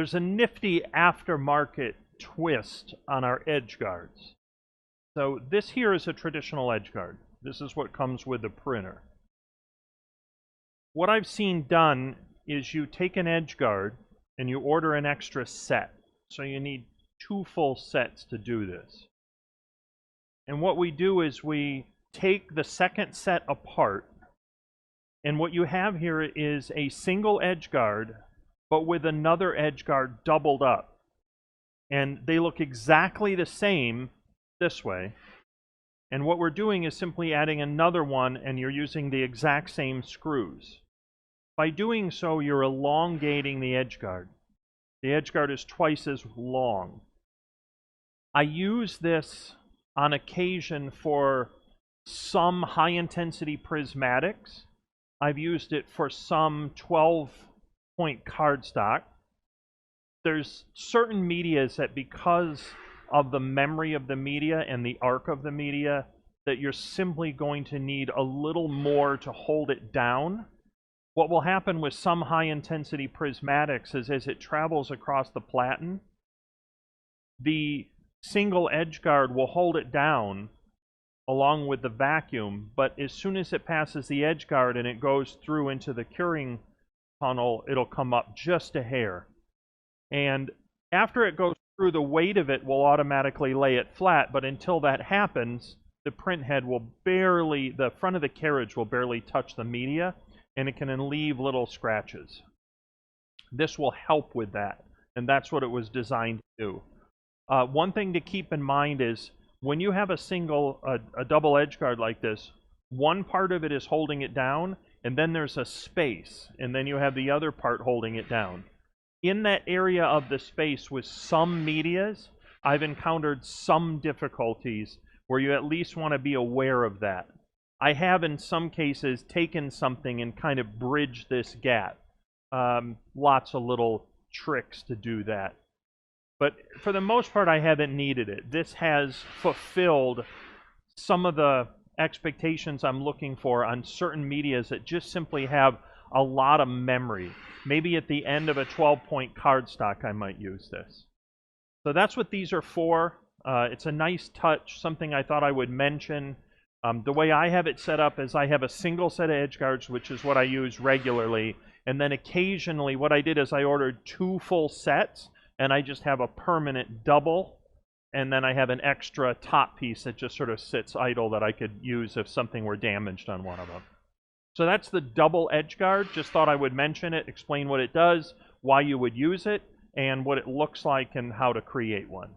there's a nifty aftermarket twist on our edge guards. So this here is a traditional edge guard. This is what comes with the printer. What I've seen done is you take an edge guard and you order an extra set. So you need 2 full sets to do this. And what we do is we take the second set apart, and what you have here is a single edge guard, but with another edge guard doubled up. And they look exactly the same this way. And what we're doing is simply adding another one, and you're using the exact same screws. By doing so, you're elongating the edge guard. The edge guard is twice as long. I use this on occasion for some high-intensity prismatics. I've used it for some 12-point cardstock. There's certain medias that, because of the memory of the media and the arc of the media, that you're simply going to need a little more to hold it down. What will happen with some high-intensity prismatics is as it travels across the platen, the single edge guard will hold it down along with the vacuum, but as soon as it passes the edge guard and it goes through into the curing tunnel, it'll come up just a hair. And after it goes through, the weight of it will automatically lay it flat, but until that happens, the print head will barely, the front of the carriage will barely touch the media, and it can leave little scratches. This will help with that, and that's what it was designed to do. One thing to keep in mind is when you have a double edge guard like this, one part of it is holding it down, and then there's a space, and then you have the other part holding it down. In that area of the space with some medias, I've encountered some difficulties where you at least want to be aware of that. I have in some cases taken something and kind of bridged this gap. Lots of little tricks to do that. But for the most part, I haven't needed it. This has fulfilled some of the expectations I'm looking for on certain medias that just simply have a lot of memory. Maybe at the end of a 12-point cardstock, I might use this. So that's what these are for. It's a nice touch, something I thought I would mention. The way I have it set up is I have a single set of edge guards, which is what I use regularly. And then occasionally what I did is I ordered 2 full sets, and I just have a permanent double. And then I have an extra top piece that just sort of sits idle that I could use if something were damaged on one of them. So that's the double edge guard. Just thought I would mention it, explain what it does, why you would use it, and what it looks like and how to create one.